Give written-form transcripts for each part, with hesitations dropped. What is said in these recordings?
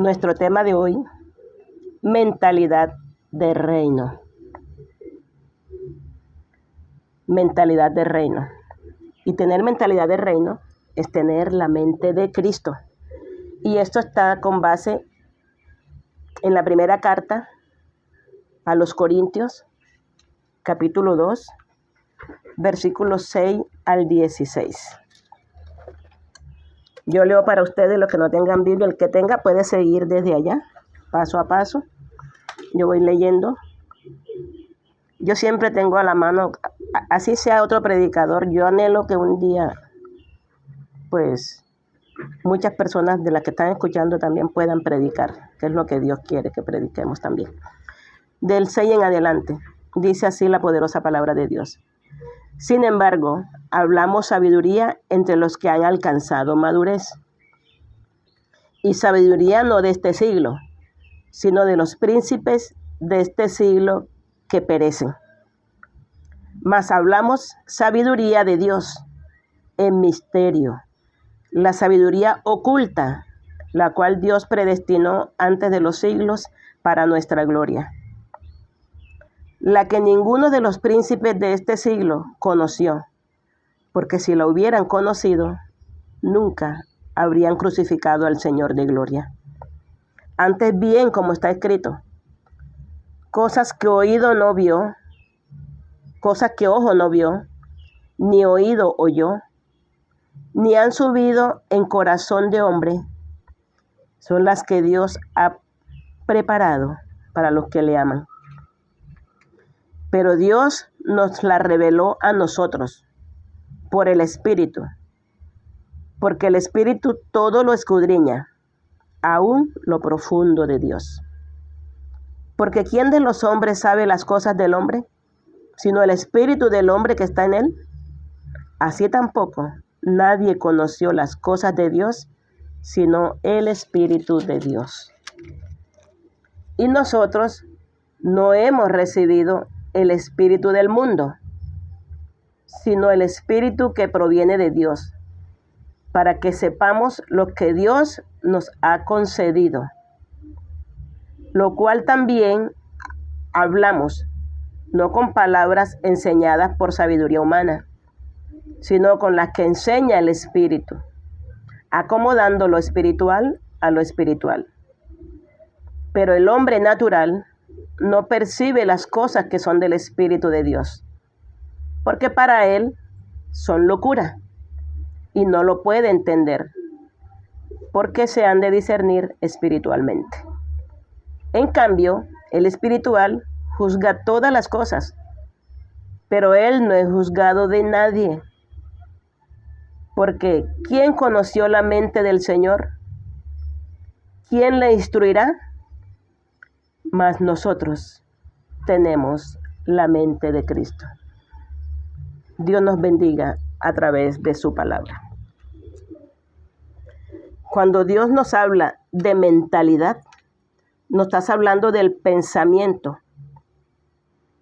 Nuestro tema de hoy, mentalidad de reino. Mentalidad de reino. Y tener mentalidad de reino es tener la mente de Cristo. Y esto está con base en la primera carta a los Corintios, capítulo 2, versículos 6 al 16. Yo leo para ustedes, los que no tengan Biblia. El que tenga puede seguir desde allá, paso a paso. Yo voy leyendo. Yo siempre tengo a la mano, así sea otro predicador, yo anhelo que un día, pues, muchas personas de las que están escuchando también puedan predicar, que es lo que Dios quiere que prediquemos también. Del 6 en adelante, dice así la poderosa palabra de Dios. Sin embargo, hablamos sabiduría entre los que han alcanzado madurez. Y sabiduría no de este siglo, sino de los príncipes de este siglo que perecen. Mas hablamos sabiduría de Dios en misterio, la sabiduría oculta, la cual Dios predestinó antes de los siglos para nuestra gloria, la que ninguno de los príncipes de este siglo conoció, porque si la hubieran conocido, nunca habrían crucificado al Señor de gloria. Antes bien, como está escrito, cosas que oído no vio, cosas que ojo no vio, ni oído oyó, ni han subido en corazón de hombre, son las que Dios ha preparado para los que le aman. Pero Dios nos la reveló a nosotros por el Espíritu, porque el Espíritu todo lo escudriña, aún lo profundo de Dios. Porque ¿quién de los hombres sabe las cosas del hombre, sino el Espíritu del hombre que está en él? Así tampoco nadie conoció las cosas de Dios, sino el Espíritu de Dios. Y nosotros no hemos recibido el espíritu del mundo, sino el Espíritu que proviene de Dios, para que sepamos lo que Dios nos ha concedido, lo cual también hablamos, no con palabras enseñadas por sabiduría humana, sino con las que enseña el Espíritu, acomodando lo espiritual a lo espiritual. Pero el hombre natural no percibe las cosas que son del Espíritu de Dios, porque para él son locura, y no lo puede entender, porque se han de discernir espiritualmente. En cambio, el espiritual juzga todas las cosas, pero él no es juzgado de nadie. Porque ¿quién conoció la mente del Señor? ¿Quién le instruirá? Mas nosotros tenemos la mente de Cristo. Dios nos bendiga a través de su palabra. Cuando Dios nos habla de mentalidad, nos está hablando del pensamiento,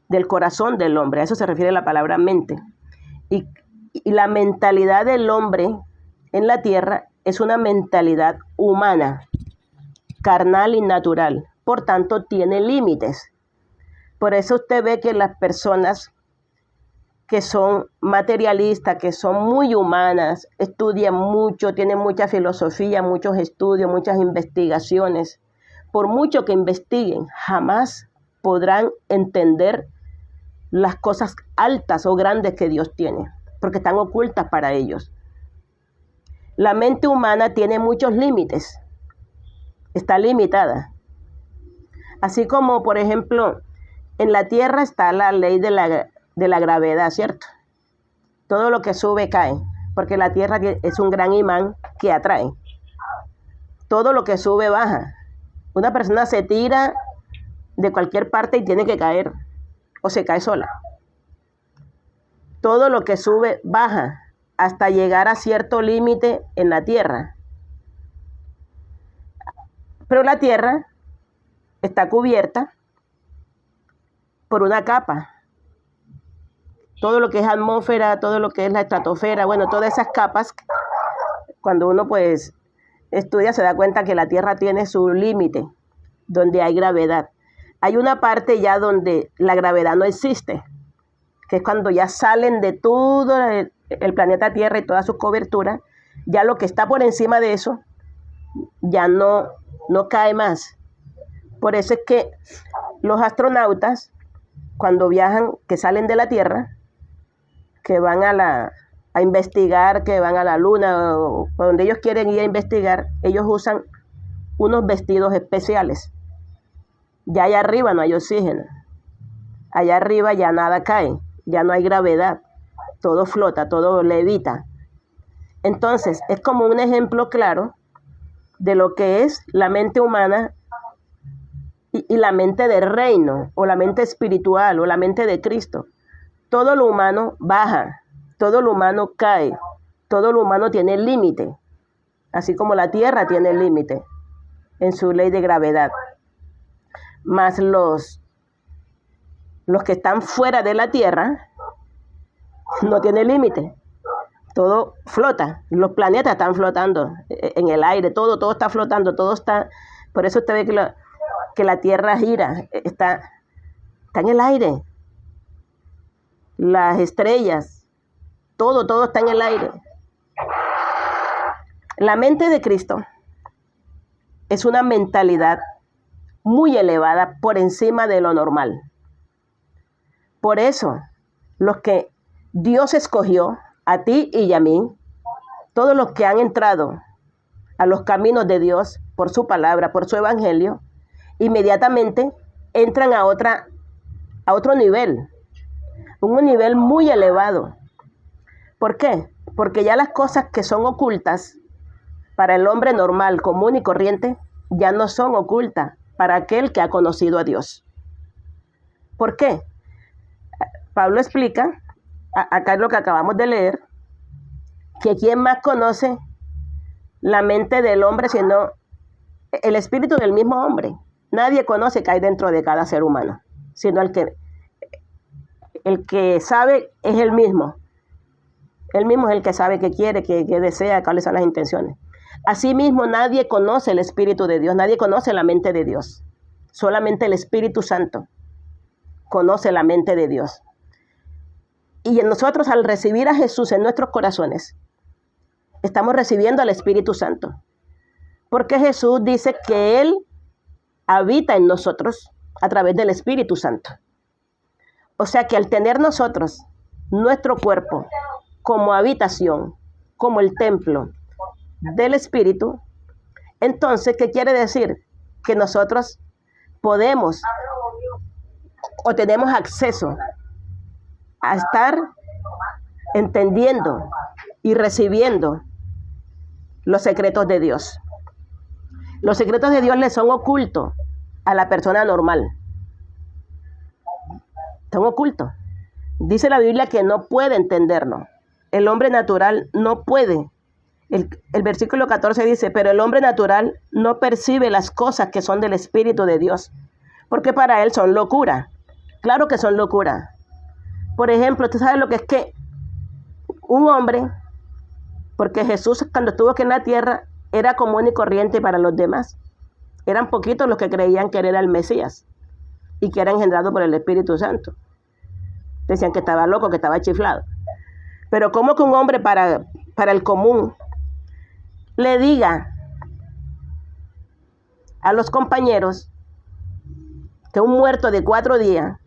del corazón del hombre. A eso se refiere la palabra mente. Y la mentalidad del hombre en la tierra es una mentalidad humana, carnal y natural. Por tanto, tiene límites. Por eso usted ve que las personas que son materialistas, que son muy humanas, estudian mucho, tienen mucha filosofía, muchos estudios, muchas investigaciones. Por mucho que investiguen, jamás podrán entender las cosas altas o grandes que Dios tiene, porque están ocultas para ellos. La mente humana tiene muchos límites, está limitada. Así como, por ejemplo, en la tierra está la ley de la gravedad, ¿cierto? Todo lo que sube cae, porque la tierra es un gran imán que atrae. Todo lo que sube baja. Una persona se tira de cualquier parte y tiene que caer, o se cae sola. Todo lo que sube baja hasta llegar a cierto límite en la tierra. Pero la tierra está cubierta por una capa. Todo lo que es atmósfera, todo lo que es la estratosfera, bueno, todas esas capas, cuando uno pues estudia se da cuenta que la Tierra tiene su límite, donde hay gravedad. Hay una parte ya donde la gravedad no existe, que es cuando ya salen de todo el planeta Tierra y toda su cobertura, ya lo que está por encima de eso ya no cae más. Por eso es que los astronautas, cuando viajan, que salen de la Tierra, que van a investigar, que van a la Luna o donde ellos quieren ir a investigar, ellos usan unos vestidos especiales. Ya allá arriba no hay oxígeno. Allá arriba ya nada cae, ya no hay gravedad. Todo flota, todo levita. Entonces, es como un ejemplo claro de lo que es la mente humana y la mente del reino, o la mente espiritual, o la mente de Cristo. Todo lo humano baja, todo lo humano cae, todo lo humano tiene límite, así como la Tierra tiene límite en su ley de gravedad. Más los que están fuera de la Tierra no tienen límite. Todo flota, los planetas están flotando en el aire, todo está flotando, todo está. Por eso usted ve que la Tierra gira, está en el aire. Las estrellas, todo está en el aire. La mente de Cristo es una mentalidad muy elevada por encima de lo normal. Por eso, los que Dios escogió, a ti y a mí, todos los que han entrado a los caminos de Dios por su palabra, por su evangelio, inmediatamente entran a otro nivel, un nivel muy elevado. ¿Por qué? Porque ya las cosas que son ocultas para el hombre normal, común y corriente, ya no son ocultas para aquel que ha conocido a Dios. ¿Por qué? Pablo explica, acá es lo que acabamos de leer, que quién más conoce la mente del hombre sino el espíritu del mismo hombre. Nadie conoce qué hay dentro de cada ser humano, sino el que sabe es el mismo. Él mismo es el que sabe qué quiere, qué desea, cuáles son las intenciones. Asimismo, nadie conoce el Espíritu de Dios, nadie conoce la mente de Dios. Solamente el Espíritu Santo conoce la mente de Dios. Y nosotros, al recibir a Jesús en nuestros corazones, estamos recibiendo al Espíritu Santo. Porque Jesús dice que Él habita en nosotros a través del Espíritu Santo. O sea que al tener nosotros nuestro cuerpo como habitación, como el templo del Espíritu, entonces, ¿qué quiere decir? Que nosotros podemos o tenemos acceso a estar entendiendo y recibiendo los secretos de Dios. Los secretos de Dios le son ocultos a la persona normal. Son ocultos. Dice la Biblia que no puede entenderlo. El hombre natural no puede. El versículo 14 dice, pero el hombre natural no percibe las cosas que son del Espíritu de Dios, porque para él son locura. Claro que son locura. Por ejemplo, ¿tú sabes lo que es que un hombre, porque Jesús cuando estuvo aquí en la tierra era común y corriente para los demás? Eran poquitos los que creían que él era el Mesías y que era engendrado por el Espíritu Santo. Decían que estaba loco, que estaba chiflado. Pero ¿cómo que un hombre para el común le diga a los compañeros que un muerto de 4 días,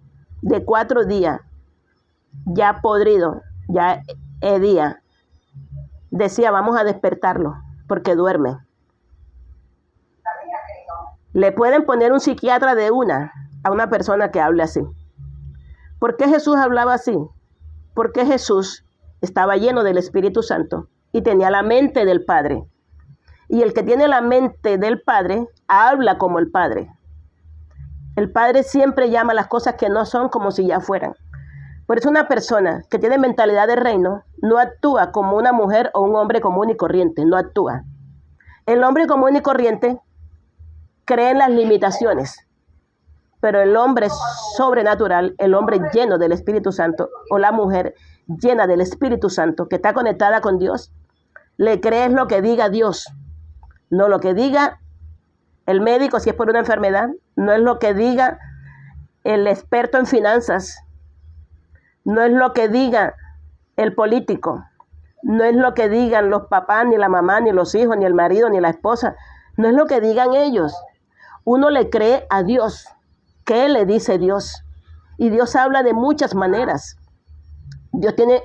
ya podrido, ya hedía, decía, vamos a despertarlo porque duerme? Le pueden poner un psiquiatra a una persona que hable así. ¿Por qué Jesús hablaba así? Porque Jesús estaba lleno del Espíritu Santo y tenía la mente del Padre. Y el que tiene la mente del Padre habla como el Padre. El Padre siempre llama las cosas que no son como si ya fueran. Por eso una persona que tiene mentalidad de reino no actúa como una mujer o un hombre común y corriente, no actúa. El hombre común y corriente cree en las limitaciones, pero el hombre sobrenatural, el hombre lleno del Espíritu Santo o la mujer llena del Espíritu Santo que está conectada con Dios, le cree lo que diga Dios, No lo que diga el médico si es por una enfermedad, no es lo que diga el experto en finanzas, no es lo que diga el político, no es lo que digan los papás, ni la mamá, ni los hijos, ni el marido, ni la esposa, no es lo que digan ellos. Uno le cree a Dios. ¿Qué le dice Dios? Y Dios habla de muchas maneras. Dios tiene,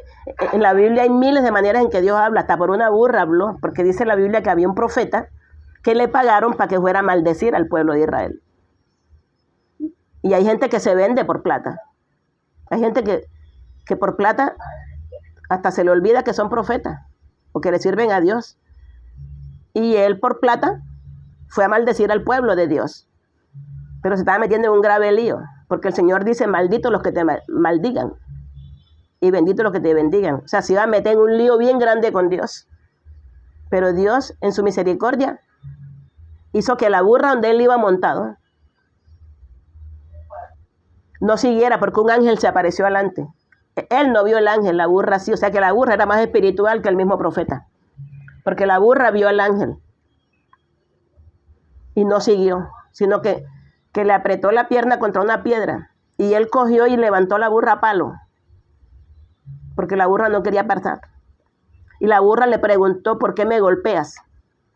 en la Biblia hay miles de maneras en que Dios habla, hasta por una burra habló, porque dice la Biblia que había un profeta que le pagaron para que fuera a maldecir al pueblo de Israel. Y hay gente que se vende por plata. Hay gente que por plata hasta se le olvida que son profetas o que le sirven a Dios. Y él por plata fue a maldecir al pueblo de Dios. Pero se estaba metiendo en un grave lío, porque el Señor dice, malditos los que te maldigan y benditos los que te bendigan. O sea, se iba a meter en un lío bien grande con Dios. Pero Dios, en su misericordia, hizo que la burra donde él iba montado no siguiera, porque un ángel se apareció delante. Él no vio el ángel, la burra sí. O sea que la burra era más espiritual que el mismo profeta, porque la burra vio al ángel y no siguió, sino que le apretó la pierna contra una piedra y él cogió y levantó la burra a palo, porque la burra no quería pasar. Y la burra le preguntó, ¿por qué me golpeas?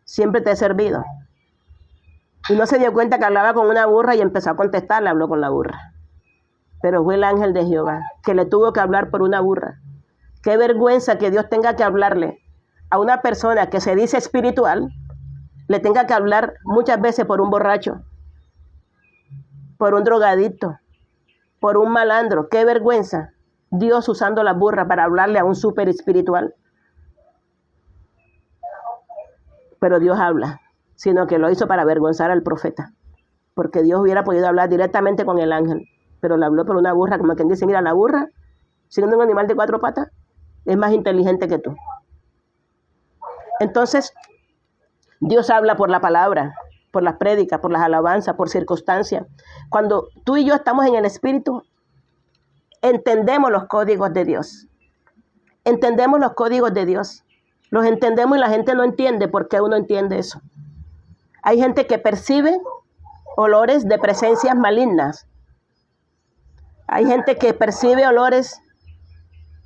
Siempre te he servido. Y no se dio cuenta que hablaba con una burra y empezó a contestarle, habló con la burra. Pero fue el ángel de Jehová que le tuvo que hablar por una burra. Qué vergüenza que Dios tenga que hablarle a una persona que se dice espiritual, le tenga que hablar muchas veces por un borracho, por un drogadicto, por un malandro. Qué vergüenza. Dios usando la burra para hablarle a un súper espiritual. Pero Dios habla, sino que lo hizo para avergonzar al profeta, porque Dios hubiera podido hablar directamente con el ángel, pero le habló por una burra, como quien dice, mira, la burra, siendo un animal de 4 patas, es más inteligente que tú. Entonces, Dios habla por la palabra, por las prédicas, por las alabanzas, por circunstancias. Cuando tú y yo estamos en el Espíritu, entendemos los códigos de Dios. Entendemos los códigos de Dios. Los entendemos y la gente no entiende por qué uno entiende eso. Hay gente que percibe olores de presencias malignas. Hay gente que percibe olores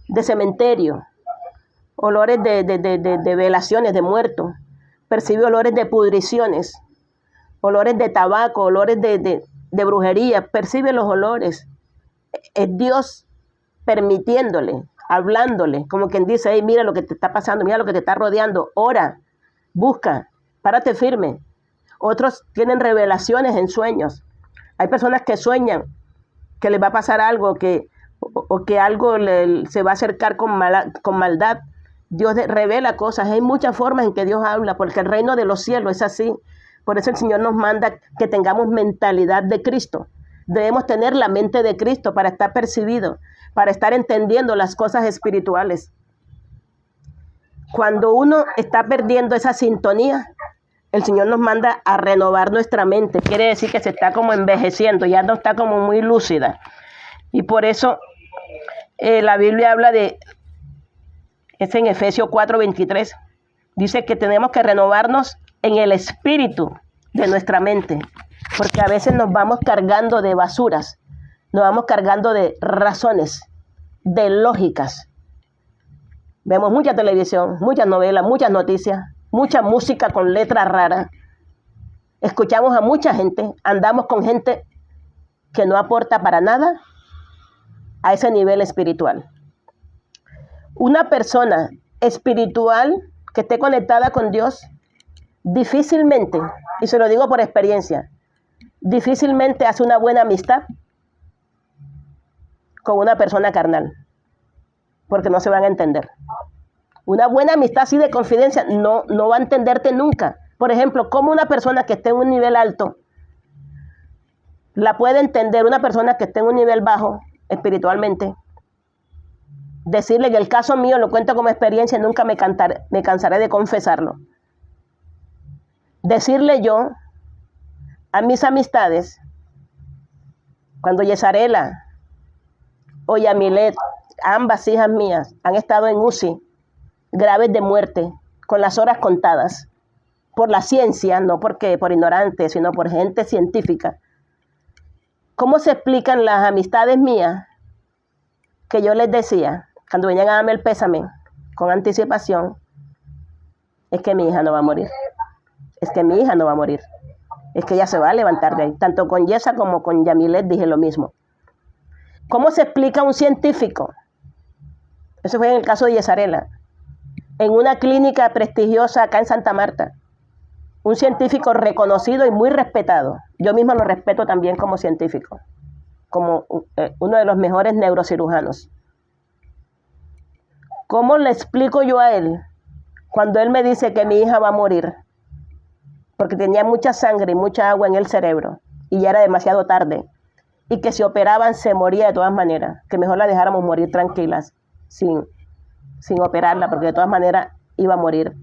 de cementerio, olores de velaciones, de muertos. Percibe olores de pudriciones, olores de tabaco, olores de brujería. Percibe los olores. Es Dios permitiéndole, hablándole, como quien dice, hey, mira lo que te está pasando, mira lo que te está rodeando, ora, busca, párate firme. Otros tienen revelaciones en sueños. Hay personas que sueñan que les va a pasar algo, o que algo se va a acercar con maldad. Dios revela cosas. Hay muchas formas en que Dios habla, porque el reino de los cielos es así. Por eso el Señor nos manda que tengamos mentalidad de Cristo. Debemos tener la mente de Cristo para estar percibido, para estar entendiendo las cosas espirituales. Cuando uno está perdiendo esa sintonía, el Señor nos manda a renovar nuestra mente. Quiere decir que se está como envejeciendo, ya no está como muy lúcida. Y por eso la Biblia habla es en Efesios 4:23. Dice que tenemos que renovarnos en el espíritu de nuestra mente, porque a veces nos vamos cargando de basuras, nos vamos cargando de razones, de lógicas. Vemos mucha televisión, muchas novelas, muchas noticias, mucha música con letras raras. Escuchamos a mucha gente, andamos con gente que no aporta para nada a ese nivel espiritual. Una persona espiritual que esté conectada con Dios, difícilmente, y se lo digo por experiencia, difícilmente hace una buena amistad con una persona carnal, porque no se van a entender. Una buena amistad así de confidencia no va a entenderte nunca. Por ejemplo, ¿cómo una persona que esté en un nivel alto la puede entender una persona que esté en un nivel bajo espiritualmente? Decirle que el caso mío lo cuento como experiencia, nunca me cansaré de confesarlo. Decirle yo a mis amistades, cuando Yesarela o Yamilet, ambas hijas mías, han estado en UCI, graves de muerte, con las horas contadas, por la ciencia, no porque por ignorantes, sino por gente científica, ¿cómo se explican las amistades mías que yo les decía, cuando venían a darme el pésame con anticipación, es que mi hija no va a morir, es que mi hija no va a morir, es que ella se va a levantar de ahí? Tanto con Yesa como con Yamilet dije lo mismo. ¿Cómo se explica un científico? Eso fue en el caso de Yesarela, en una clínica prestigiosa acá en Santa Marta, un científico reconocido y muy respetado. Yo mismo lo respeto también como científico, como uno de los mejores neurocirujanos. ¿Cómo le explico yo a él cuando él me dice que mi hija va a morir? Porque tenía mucha sangre y mucha agua en el cerebro y ya era demasiado tarde. Y que si operaban se moría de todas maneras, que mejor la dejáramos morir tranquilas, sin operarla, porque de todas maneras iba a morir.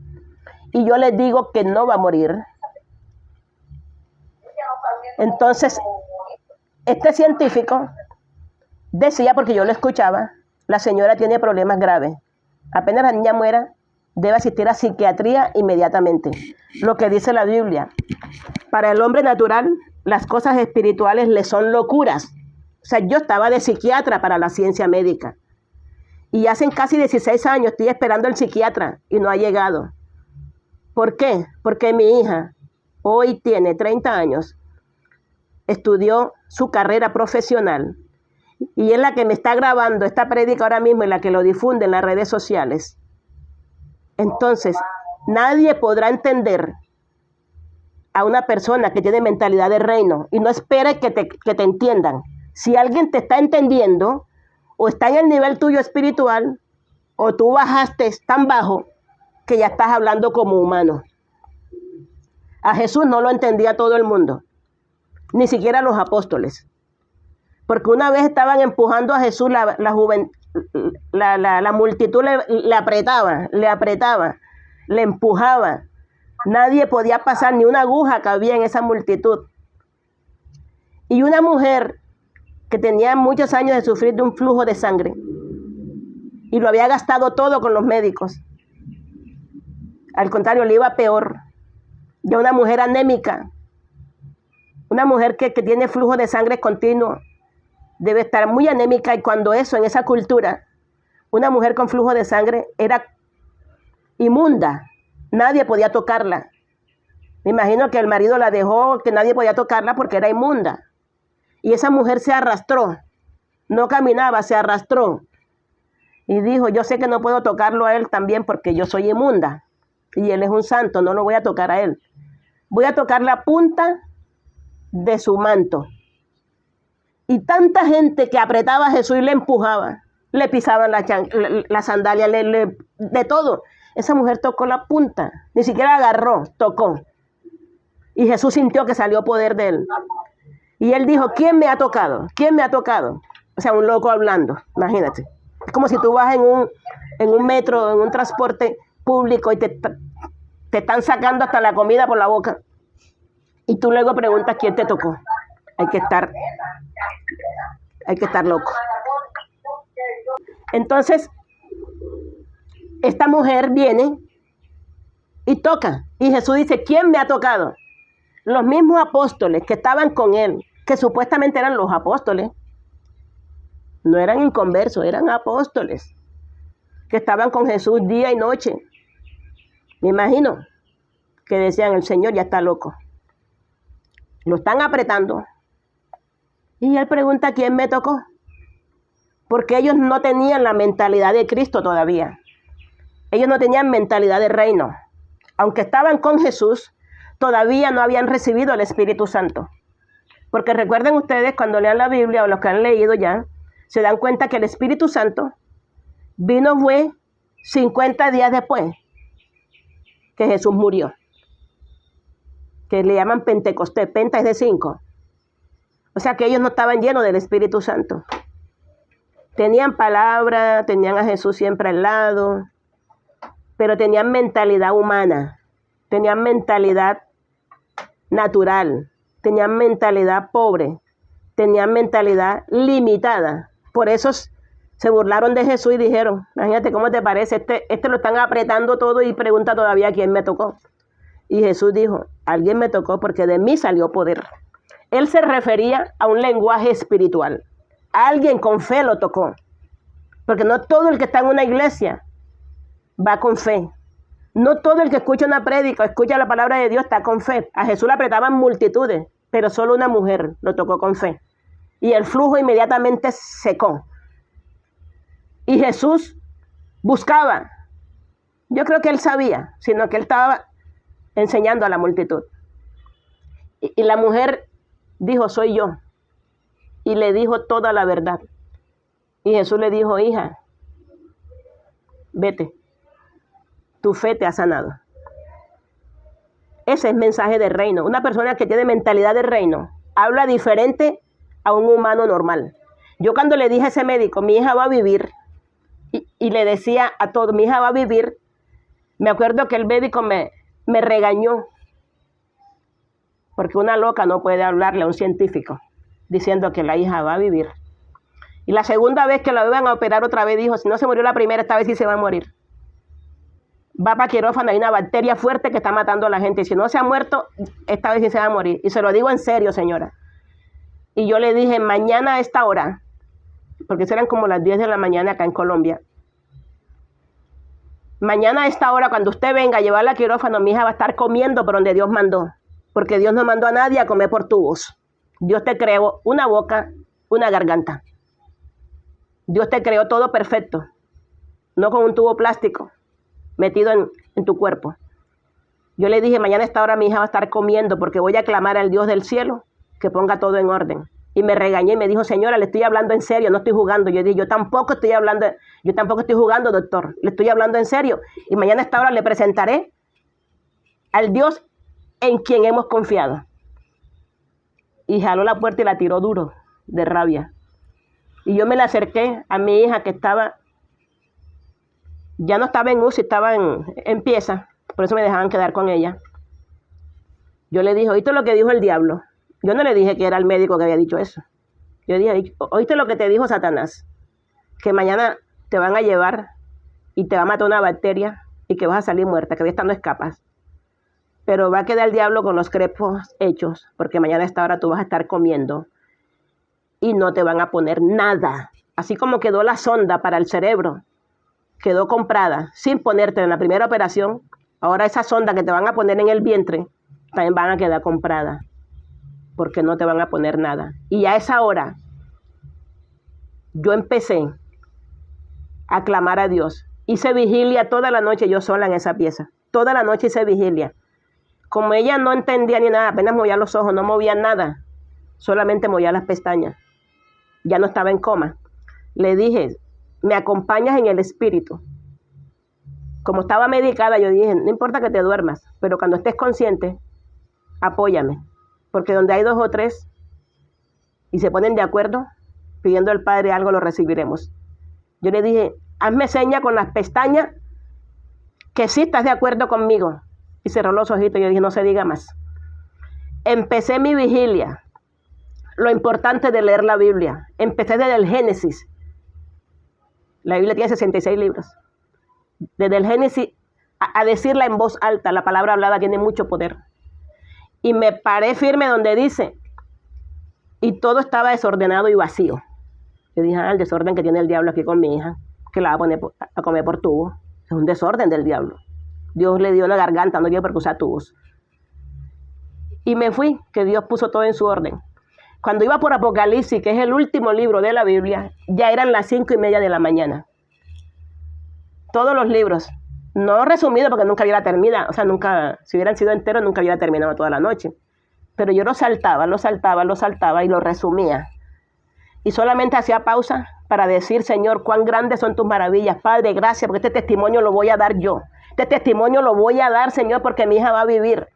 Y yo les digo que no va a morir. Entonces, este científico decía, porque yo lo escuchaba, la señora tiene problemas graves. Apenas la niña muera, debe asistir a psiquiatría inmediatamente. Lo que dice la Biblia. Para el hombre natural, las cosas espirituales le son locuras. O sea, yo estaba de psiquiatra para la ciencia médica. Y hace casi 16 años estoy esperando el psiquiatra y no ha llegado. ¿Por qué? Porque mi hija hoy tiene 30 años, estudió su carrera profesional y es la que me está grabando esta prédica ahora mismo y la que lo difunde en las redes sociales. Entonces, nadie podrá entender a una persona que tiene mentalidad de reino y no espere que te entiendan. Si alguien te está entendiendo o está en el nivel tuyo espiritual o tú bajaste tan bajo que ya estás hablando como humano. A Jesús no lo entendía todo el mundo, ni siquiera los apóstoles. Porque una vez estaban empujando a Jesús, la multitud le apretaba, le empujaba. Nadie podía pasar, ni una aguja cabía en esa multitud. Y una mujer que tenía muchos años de sufrir de un flujo de sangre y lo había gastado todo con los médicos. Al contrario, le iba peor. Ya una mujer anémica, una mujer que tiene flujo de sangre continuo, debe estar muy anémica, y cuando eso, en esa cultura, una mujer con flujo de sangre era inmunda, nadie podía tocarla. Me imagino que el marido la dejó, que nadie podía tocarla porque era inmunda. Y esa mujer se arrastró, no caminaba, se arrastró. Y dijo, yo sé que no puedo tocarlo a él también porque yo soy inmunda. Y él es un santo, no lo voy a tocar a él. Voy a tocar la punta de su manto. Y tanta gente que apretaba a Jesús y le empujaba, le pisaban la sandalia, de todo. Esa mujer tocó la punta, ni siquiera agarró, tocó. Y Jesús sintió que salió poder de él. Y él dijo, ¿quién me ha tocado? ¿Quién me ha tocado? O sea, un loco hablando, imagínate. Es como si tú vas en un metro, en un transporte público y te están sacando hasta la comida por la boca. Y tú luego preguntas quién te tocó. Hay que estar loco. Entonces, esta mujer viene y toca. Y Jesús dice, ¿quién me ha tocado? Los mismos apóstoles que estaban con él, que supuestamente eran los apóstoles, no eran inconversos, eran apóstoles, que estaban con Jesús día y noche. Me imagino que decían, el Señor ya está loco. Lo están apretando. Y él pregunta, ¿quién me tocó? Porque ellos no tenían la mentalidad de Cristo todavía. Ellos no tenían mentalidad de reino. Aunque estaban con Jesús, todavía no habían recibido el Espíritu Santo. Porque recuerden ustedes, cuando lean la Biblia o los que han leído ya, se dan cuenta que el Espíritu Santo fue 50 días después que Jesús murió. Que le llaman Pentecostés. Penta es de 5. O sea que ellos no estaban llenos del Espíritu Santo. Tenían palabra, tenían a Jesús siempre al lado, pero tenían mentalidad humana, tenían mentalidad natural, tenían mentalidad pobre, tenían mentalidad limitada. Por eso se burlaron de Jesús y dijeron, imagínate cómo te parece, este lo están apretando todo y pregunta todavía quién me tocó. Y Jesús dijo, alguien me tocó porque de mí salió poder. Él se refería a un lenguaje espiritual. Alguien con fe lo tocó. Porque no todo el que está en una iglesia va con fe. No todo el que escucha una prédica o escucha la palabra de Dios está con fe. A Jesús le apretaban multitudes, pero solo una mujer lo tocó con fe. Y el flujo inmediatamente secó. Y Jesús buscaba. Yo creo que él sabía, sino que él estaba enseñando a la multitud. Y la mujer dijo, soy yo. Y le dijo toda la verdad. Y Jesús le dijo, hija, vete. Tu fe te ha sanado. Ese es mensaje del reino. Una persona que tiene mentalidad de reino habla diferente a un humano normal. Yo cuando le dije a ese médico, mi hija va a vivir, y le decía a todos, mi hija va a vivir, me acuerdo que el médico me regañó, porque una loca no puede hablarle a un científico diciendo que la hija va a vivir. Y la segunda vez que la iban a operar otra vez dijo, si no se murió la primera, esta vez sí se va a morir. Va para quirófano, hay una bacteria fuerte que está matando a la gente. Y si no se ha muerto, esta vez sí se va a morir. Y se lo digo en serio, señora. Y yo le dije, mañana a esta hora, porque serán como las 10 de la mañana acá en Colombia. Mañana a esta hora, cuando usted venga a llevarla a quirófano, mi hija va a estar comiendo por donde Dios mandó. Porque Dios no mandó a nadie a comer por tubos. Dios te creó una boca, una garganta. Dios te creó todo perfecto. No con un tubo plástico metido en tu cuerpo. Yo le dije, mañana a esta hora mi hija va a estar comiendo porque voy a clamar al Dios del cielo que ponga todo en orden. Y me regañé y me dijo, señora, le estoy hablando en serio, no estoy jugando. Yo dije, yo tampoco estoy jugando, doctor, le estoy hablando en serio. Y mañana a esta hora le presentaré al Dios en quien hemos confiado. Y jaló la puerta y la tiró duro, de rabia. Y yo me le acerqué a mi hija que estaba, ya no estaba en UCI, estaba en pieza, por eso me dejaban quedar con ella. Yo le dije, ¿oíste lo que dijo el diablo? Yo no le dije que era el médico que había dicho eso. Yo dije, ¿oíste lo que te dijo Satanás? Que mañana te van a llevar y te va a matar una bacteria y que vas a salir muerta, que de esta no escapas. Pero va a quedar el diablo con los crepos hechos, porque mañana a esta hora tú vas a estar comiendo y no te van a poner nada. Así como quedó la sonda para el cerebro, quedó comprada sin ponerte en la primera operación, ahora esa sonda que te van a poner en el vientre también van a quedar compradas, porque no te van a poner nada. Y a esa hora yo empecé a clamar a Dios. Hice vigilia toda la noche yo sola en esa pieza. Toda la noche hice vigilia. Como ella no entendía ni nada, apenas movía los ojos, no movía nada, solamente movía las pestañas. Ya no estaba en coma. Le dije, ¿me acompañas en el espíritu? Como estaba medicada, yo dije, no importa que te duermas, pero cuando estés consciente, apóyame. Porque donde hay 2 o 3 y se ponen de acuerdo, pidiendo al Padre algo, lo recibiremos. Yo le dije, hazme seña con las pestañas que sí estás de acuerdo conmigo. Y cerró los ojitos y yo dije, no se diga más. Empecé mi vigilia. Lo importante de leer la Biblia. Empecé desde el Génesis. La Biblia tiene 66 libros. Desde el Génesis a decirla en voz alta, la palabra hablada tiene mucho poder. Y me paré firme donde dice, y todo estaba desordenado y vacío. Yo dije, el desorden que tiene el diablo aquí con mi hija, que la va a poner a comer por tubo. Es un desorden del diablo. Dios le dio la garganta, no dio por usar tubos. Y me fui, que Dios puso todo en su orden. Cuando iba por Apocalipsis, que es el último libro de la Biblia, ya eran las 5:30 de la mañana. Todos los libros, no resumido porque nunca hubiera terminado, o sea, nunca, si hubieran sido enteros, nunca hubiera terminado toda la noche. Pero yo lo saltaba y lo resumía. Y solamente hacía pausa para decir, Señor, cuán grandes son tus maravillas. Padre, gracias, porque este testimonio lo voy a dar yo. Este testimonio lo voy a dar, Señor, porque mi hija va a vivir.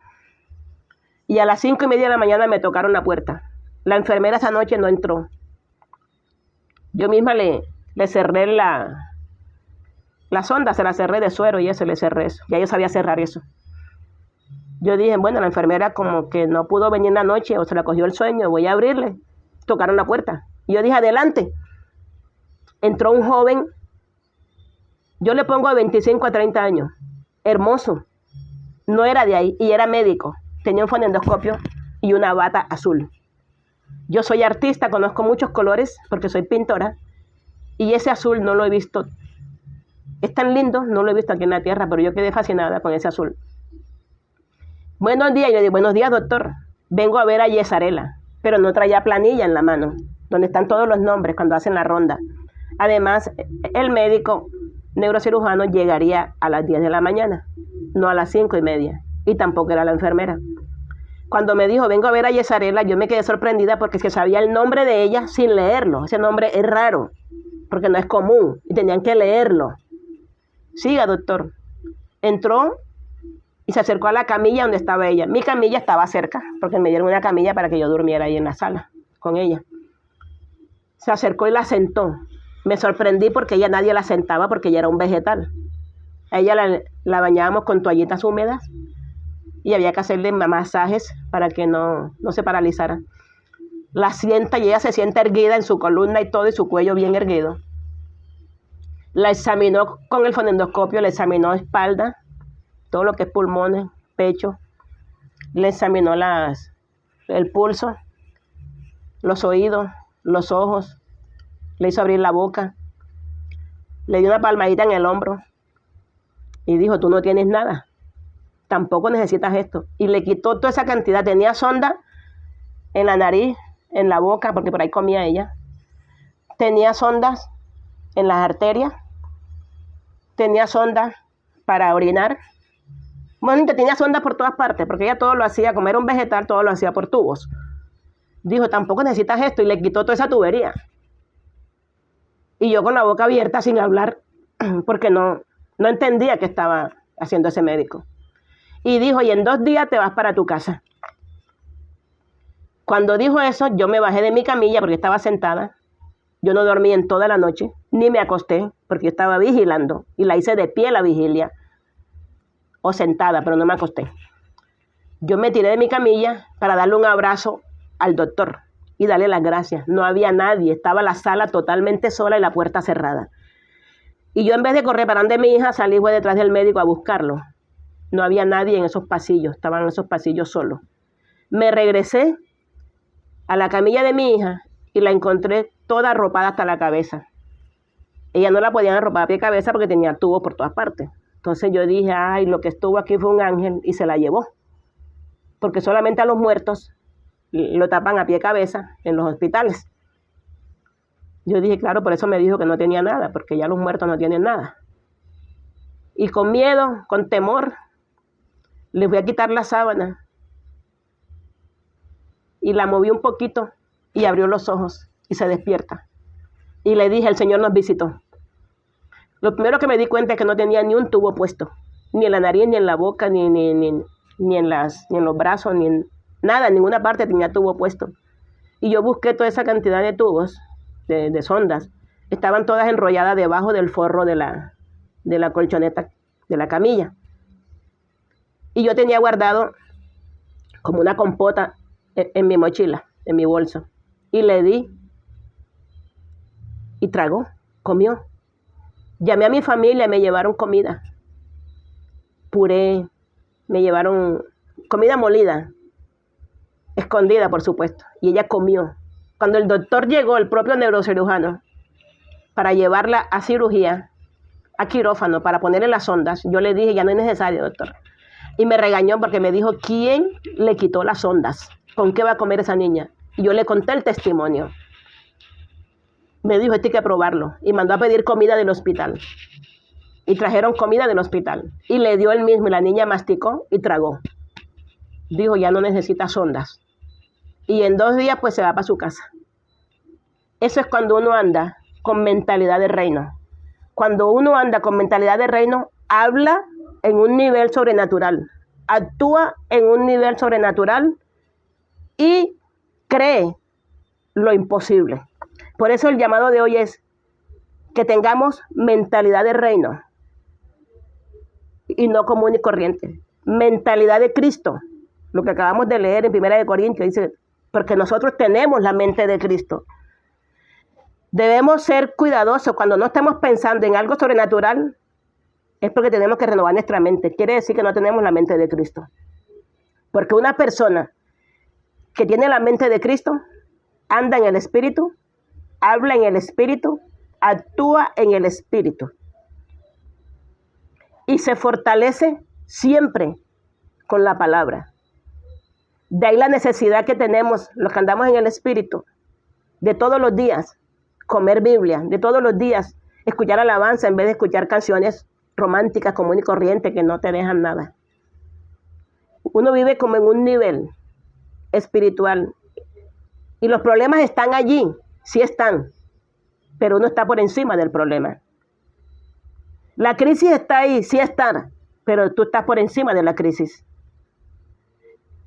Y a las 5:30 de la mañana me tocaron la puerta. La enfermera esa noche no entró. Yo misma le cerré la sonda, se la cerré de suero y eso, le cerré eso. Ya yo sabía cerrar eso. Yo dije, bueno, la enfermera como que no pudo venir la noche o se la cogió el sueño, voy a abrirle. Tocaron la puerta. Y yo dije, adelante. Entró un joven, yo le pongo de 25 a 30 años, hermoso, no era de ahí y era médico. Tenía un fonendoscopio y una bata azul. Yo soy artista, conozco muchos colores porque soy pintora y ese azul no lo he visto. Es tan lindo, no lo he visto aquí en la tierra, pero yo quedé fascinada con ese azul. Buenos días, yo le digo, buenos días, doctor. Vengo a ver a Yesarela, pero no traía planilla en la mano, donde están todos los nombres cuando hacen la ronda. Además, el médico neurocirujano llegaría a las 10 de la mañana, no a las 5:30, y tampoco era la enfermera. Cuando me dijo, vengo a ver a Yesarela, yo me quedé sorprendida porque se sabía el nombre de ella sin leerlo. Ese nombre es raro, porque no es común, y tenían que leerlo. Siga, doctor. Entró y se acercó a la camilla donde estaba ella. Mi camilla estaba cerca, porque me dieron una camilla para que yo durmiera ahí en la sala con ella. Se acercó y la sentó. Me sorprendí porque ella nadie la sentaba porque ella era un vegetal. A ella la bañábamos con toallitas húmedas y había que hacerle masajes para que no se paralizara. La sienta y ella se sienta erguida en su columna y todo, y su cuello bien erguido. La examinó con el fonendoscopio, le examinó espalda, todo lo que es pulmones, pecho. Le examinó el pulso, los oídos, los ojos. Le hizo abrir la boca. Le dio una palmadita en el hombro y dijo, tú no tienes nada. Tampoco necesitas esto. Y le quitó toda esa cantidad. Tenía sonda en la nariz, en la boca, porque por ahí comía ella. Tenía sondas en las arterias. Tenía sondas para orinar. Bueno, tenía sondas por todas partes, porque ella todo lo hacía, como era un vegetal, todo lo hacía por tubos. Dijo, tampoco necesitas esto, y le quitó toda esa tubería. Y yo con la boca abierta, sin hablar, porque no entendía qué estaba haciendo ese médico. Y dijo, y en 2 días te vas para tu casa. Cuando dijo eso, yo me bajé de mi camilla porque estaba sentada. Yo no dormí en toda la noche, ni me acosté, porque yo estaba vigilando. Y la hice de pie la vigilia, o sentada, pero no me acosté. Yo me tiré de mi camilla para darle un abrazo al doctor y darle las gracias. No había nadie, estaba la sala totalmente sola y la puerta cerrada. Y yo, en vez de correr para donde mi hija, salí fue detrás del médico a buscarlo. No había nadie en esos pasillos, estaban en esos pasillos solos. Me regresé a la camilla de mi hija y la encontré toda arropada hasta la cabeza. Ella no la podían arropar a pie y cabeza porque tenía tubos por todas partes. Entonces yo dije, ay, lo que estuvo aquí fue un ángel, y se la llevó. Porque solamente a los muertos lo tapan a pie y cabeza en los hospitales. Yo dije, claro, por eso me dijo que no tenía nada, porque ya los muertos no tienen nada. Y con miedo, con temor, les voy a quitar la sábana. Y la moví un poquito y abrió los ojos y se despierta. Y le dije, el Señor nos visitó. Lo primero que me di cuenta es que no tenía ni un tubo puesto, ni en la nariz, ni en la boca, ni en los brazos, ni en nada, en ninguna parte tenía tubo puesto. Y yo busqué toda esa cantidad de tubos, de sondas. Estaban todas enrolladas debajo del forro de la colchoneta, de la camilla. Y yo tenía guardado como una compota en mi mochila, en mi bolso. Y le di y tragó, comió. Llamé a mi familia, me llevaron comida, puré, me llevaron comida molida, escondida por supuesto, y ella comió. Cuando el doctor llegó, el propio neurocirujano, para llevarla a cirugía, a quirófano, para ponerle las sondas, yo le dije, ya no es necesario, doctor. Y me regañó porque me dijo, ¿quién le quitó las sondas? ¿Con qué va a comer esa niña? Y yo le conté el testimonio. Me dijo, esto hay que probarlo. Y mandó a pedir comida del hospital. Y trajeron comida del hospital. Y le dio él mismo, y la niña masticó y tragó. Dijo, ya no necesita sondas. Y en 2 días, pues se va para su casa. Eso es cuando uno anda con mentalidad de reino. Cuando uno anda con mentalidad de reino, habla en un nivel sobrenatural. Actúa en un nivel sobrenatural y cree lo imposible. Por eso el llamado de hoy es que tengamos mentalidad de reino y no común y corriente. Mentalidad de Cristo, lo que acabamos de leer en 1 Corintios, dice, porque nosotros tenemos la mente de Cristo. Debemos ser cuidadosos cuando no estemos pensando en algo sobrenatural, es porque tenemos que renovar nuestra mente. Quiere decir que no tenemos la mente de Cristo. Porque una persona que tiene la mente de Cristo anda en el Espíritu, habla en el Espíritu, actúa en el Espíritu. Y se fortalece siempre con la palabra. De ahí la necesidad que tenemos, los que andamos en el Espíritu, de todos los días comer Biblia, de todos los días escuchar alabanza en vez de escuchar canciones románticas, común y corriente que no te dejan nada. Uno vive como en un nivel espiritual y los problemas están allí, sí están, pero uno está por encima del problema. La crisis está ahí, sí está, pero tú estás por encima de la crisis.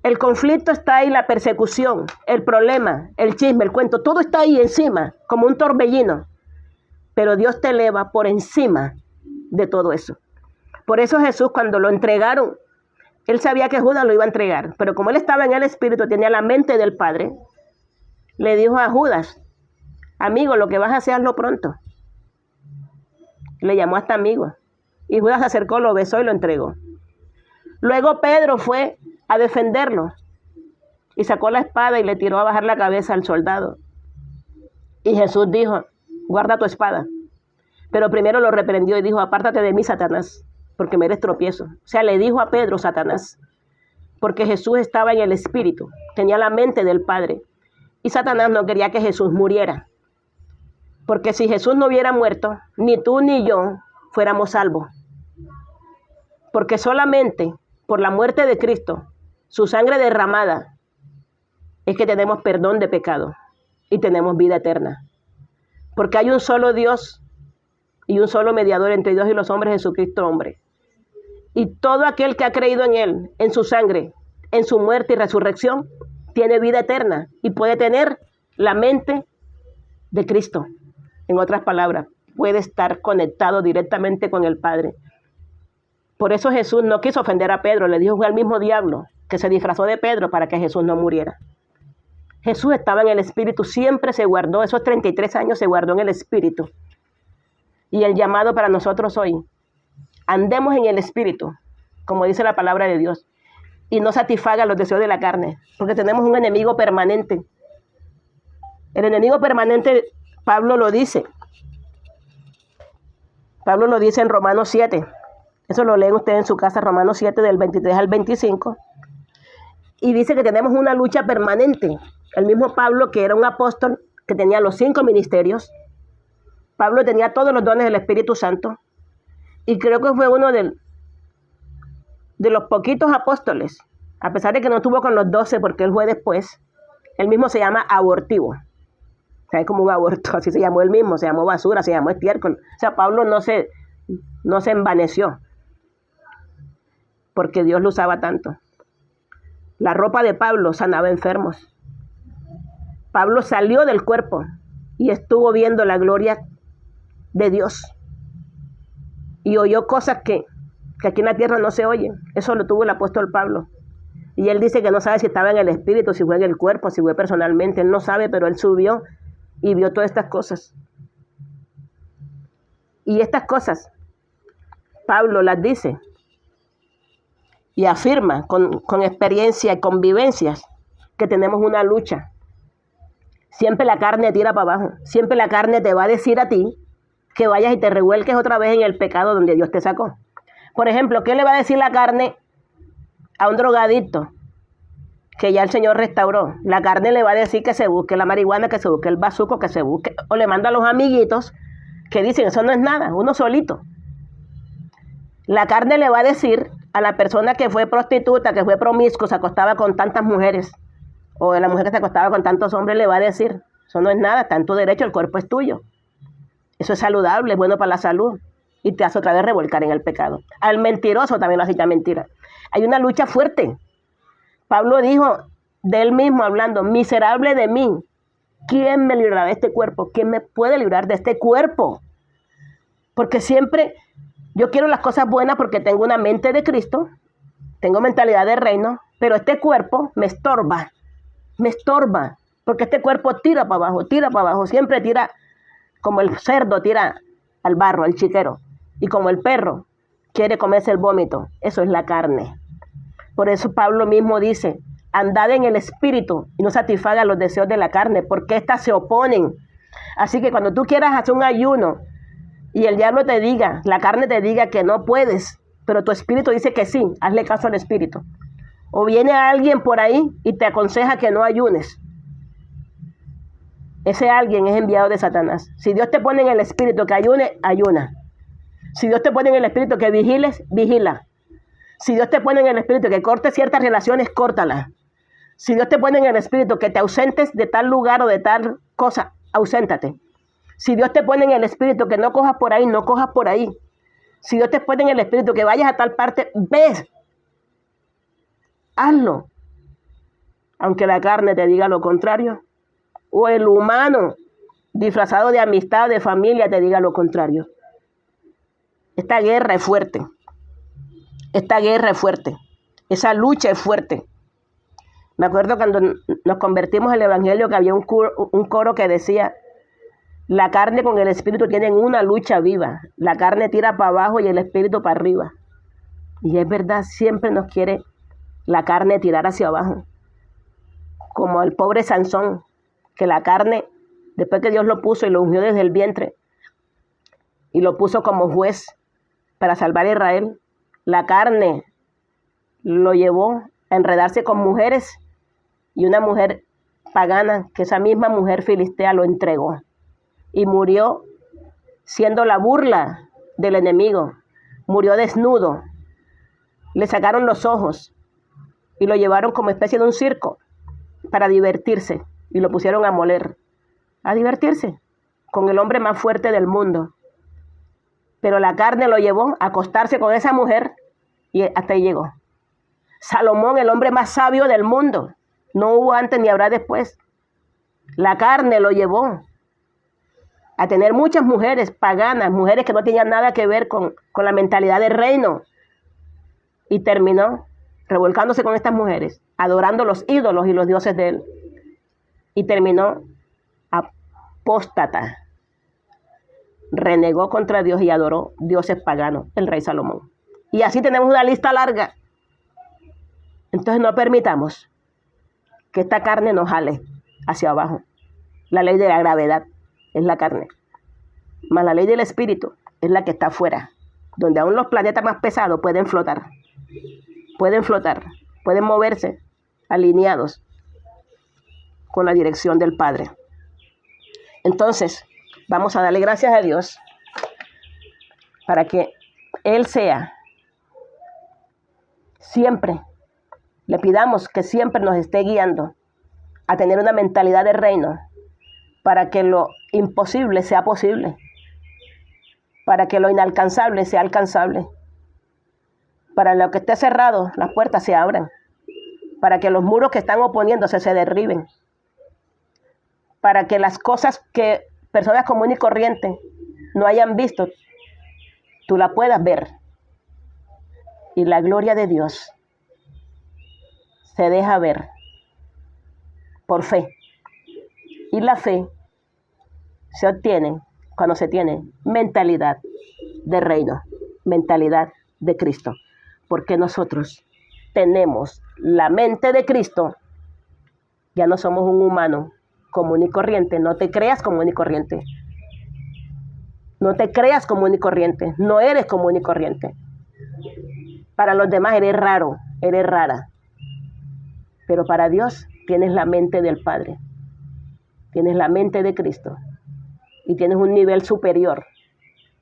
El conflicto está ahí, la persecución, el problema, el chisme, el cuento, todo está ahí encima, como un torbellino. Pero Dios te eleva por encima de todo eso. Por eso Jesús, cuando lo entregaron, él sabía que Judas lo iba a entregar, pero como él estaba en el Espíritu, tenía la mente del Padre, le dijo a Judas, amigo, lo que vas a hacer, hazlo pronto. Le llamó hasta amigo. Y Judas se acercó, lo besó y lo entregó. Luego Pedro fue a defenderlo y sacó la espada y le tiró a bajar la cabeza al soldado. Y Jesús dijo, guarda tu espada. Pero primero lo reprendió y dijo, apártate de mí, Satanás, porque me eres tropiezo. O sea, le dijo a Pedro, Satanás, porque Jesús estaba en el Espíritu, tenía la mente del Padre. Y Satanás no quería que Jesús muriera. Porque si Jesús no hubiera muerto, ni tú ni yo fuéramos salvos. Porque solamente por la muerte de Cristo, su sangre derramada, es que tenemos perdón de pecado y tenemos vida eterna. Porque hay un solo Dios y un solo mediador entre Dios y los hombres, Jesucristo hombre. Y todo aquel que ha creído en Él, en su sangre, en su muerte y resurrección, tiene vida eterna y puede tener la mente de Cristo. En otras palabras, puede estar conectado directamente con el Padre. Por eso Jesús no quiso ofender a Pedro, le dijo fue al mismo diablo que se disfrazó de Pedro para que Jesús no muriera. Jesús estaba en el Espíritu, siempre se guardó, esos 33 años se guardó en el Espíritu. Y el llamado para nosotros hoy, andemos en el Espíritu, como dice la palabra de Dios, y no satisfaga los deseos de la carne, porque tenemos un enemigo permanente. El enemigo permanente, Pablo lo dice. Pablo lo dice en Romanos 7. Eso lo leen ustedes en su casa, Romanos 7, del 23 al 25. Y dice que tenemos una lucha permanente. El mismo Pablo, que era un apóstol, que tenía los 5 ministerios. Pablo tenía todos los dones del Espíritu Santo. Y creo que fue uno de los poquitos apóstoles, a pesar de que no estuvo con los 12, porque él fue después. Él mismo se llama abortivo. O sea, es como un aborto, así se llamó él mismo, se llamó basura, se llamó estiércol. O sea, Pablo no se envaneció, porque Dios lo usaba tanto. La ropa de Pablo sanaba enfermos. Pablo salió del cuerpo y estuvo viendo la gloria de Dios. Y oyó cosas que aquí en la tierra no se oyen. Eso lo tuvo el apóstol Pablo. Y él dice que no sabe si estaba en el espíritu, si fue en el cuerpo, si fue personalmente. Él no sabe, pero él subió y vio todas estas cosas. Y estas cosas, Pablo las dice y afirma con experiencia y convivencias que tenemos una lucha. Siempre la carne tira para abajo. Siempre la carne te va a decir a ti que vayas y te revuelques otra vez en el pecado donde Dios te sacó. Por ejemplo, ¿qué le va a decir la carne a un drogadicto que ya el Señor restauró? La carne le va a decir que se busque la marihuana, que se busque el bazuco, que se busque, o le manda a los amiguitos que dicen, eso no es nada, uno solito. La carne le va a decir a la persona que fue prostituta, que fue promiscuo, se acostaba con tantas mujeres, o a la mujer que se acostaba con tantos hombres, le va a decir, eso no es nada, está en tu derecho, el cuerpo es tuyo. Eso es saludable, es bueno para la salud. Y te hace otra vez revolcar en el pecado. Al mentiroso también lo hace ya mentira. Hay una lucha fuerte. Pablo dijo de él mismo hablando, miserable de mí, ¿quién me librará de este cuerpo? ¿Quién me puede librar de este cuerpo? Porque siempre yo quiero las cosas buenas porque tengo una mente de Cristo, tengo mentalidad de reino, pero este cuerpo me estorba, porque este cuerpo tira para abajo, siempre tira como el cerdo tira al barro, al chiquero, y como el perro quiere comerse el vómito. Eso es la carne. Por eso Pablo mismo dice, andad en el espíritu y no satisfagan los deseos de la carne, porque éstas se oponen. Así que cuando tú quieras hacer un ayuno y el diablo te diga, la carne te diga que no puedes, pero tu espíritu dice que sí, hazle caso al espíritu. O viene alguien por ahí y te aconseja que no ayunes. Ese alguien es enviado de Satanás. Si Dios te pone en el espíritu que ayune, ayuna. Si Dios te pone en el espíritu que vigiles, vigila. Si Dios te pone en el espíritu que cortes ciertas relaciones, córtalas. Si Dios te pone en el espíritu que te ausentes de tal lugar o de tal cosa, auséntate. Si Dios te pone en el espíritu que no cojas por ahí, no cojas por ahí. Si Dios te pone en el espíritu que vayas a tal parte, ves. Hazlo. Aunque la carne te diga lo contrario. O el humano, disfrazado de amistad, de familia, te diga lo contrario. Esta guerra es fuerte. Esta guerra es fuerte. Esa lucha es fuerte. Me acuerdo cuando nos convertimos al evangelio que había un coro que decía, la carne con el espíritu tienen una lucha viva. La carne tira para abajo y el espíritu para arriba. Y es verdad, siempre nos quiere la carne tirar hacia abajo. Como el pobre Sansón, que la carne, después que Dios lo puso y lo ungió desde el vientre, y lo puso como juez para salvar a Israel, la carne lo llevó a enredarse con mujeres y una mujer pagana, que esa misma mujer filistea lo entregó. Y murió siendo la burla del enemigo. Murió desnudo. Le sacaron los ojos y lo llevaron como especie de un circo para divertirse. Y lo pusieron a moler, a divertirse con el hombre más fuerte del mundo. Pero la carne lo llevó a acostarse con esa mujer y hasta ahí llegó. Salomón, el hombre más sabio del mundo. No hubo antes ni habrá después. La carne lo llevó a tener muchas mujeres paganas, mujeres que no tenían nada que ver con la mentalidad del reino. Y terminó revolcándose con estas mujeres, adorando los ídolos y los dioses de él. Y terminó apóstata. Renegó contra Dios y adoró dioses paganos, el rey Salomón. Y así tenemos una lista larga. Entonces no permitamos que esta carne nos jale hacia abajo. La ley de la gravedad es la carne. Mas la ley del espíritu es la que está afuera, donde aún los planetas más pesados pueden flotar. Pueden flotar, pueden moverse alineados con la dirección del Padre. Entonces, vamos a darle gracias a Dios para que Él sea siempre, le pidamos que siempre nos esté guiando a tener una mentalidad de reino para que lo imposible sea posible, para que lo inalcanzable sea alcanzable, para lo que esté cerrado, las puertas se abran, para que los muros que están oponiéndose se derriben, para que las cosas que personas comunes y corrientes no hayan visto, tú la puedas ver. Y la gloria de Dios se deja ver por fe. Y la fe se obtiene cuando se tiene mentalidad de reino, mentalidad de Cristo. Porque nosotros tenemos la mente de Cristo, ya no somos un humano común y corriente. No te creas común y corriente. No te creas común y corriente. No eres común y corriente. Para los demás eres raro, eres rara. Pero para Dios tienes la mente del Padre. Tienes la mente de Cristo. Y tienes un nivel superior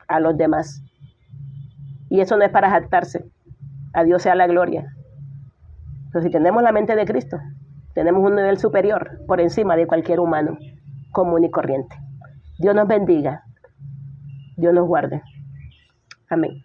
a los demás. Y eso no es para jactarse. A Dios sea la gloria. Pero si tenemos la mente de Cristo, tenemos un nivel superior por encima de cualquier humano común y corriente. Dios nos bendiga. Dios nos guarde. Amén.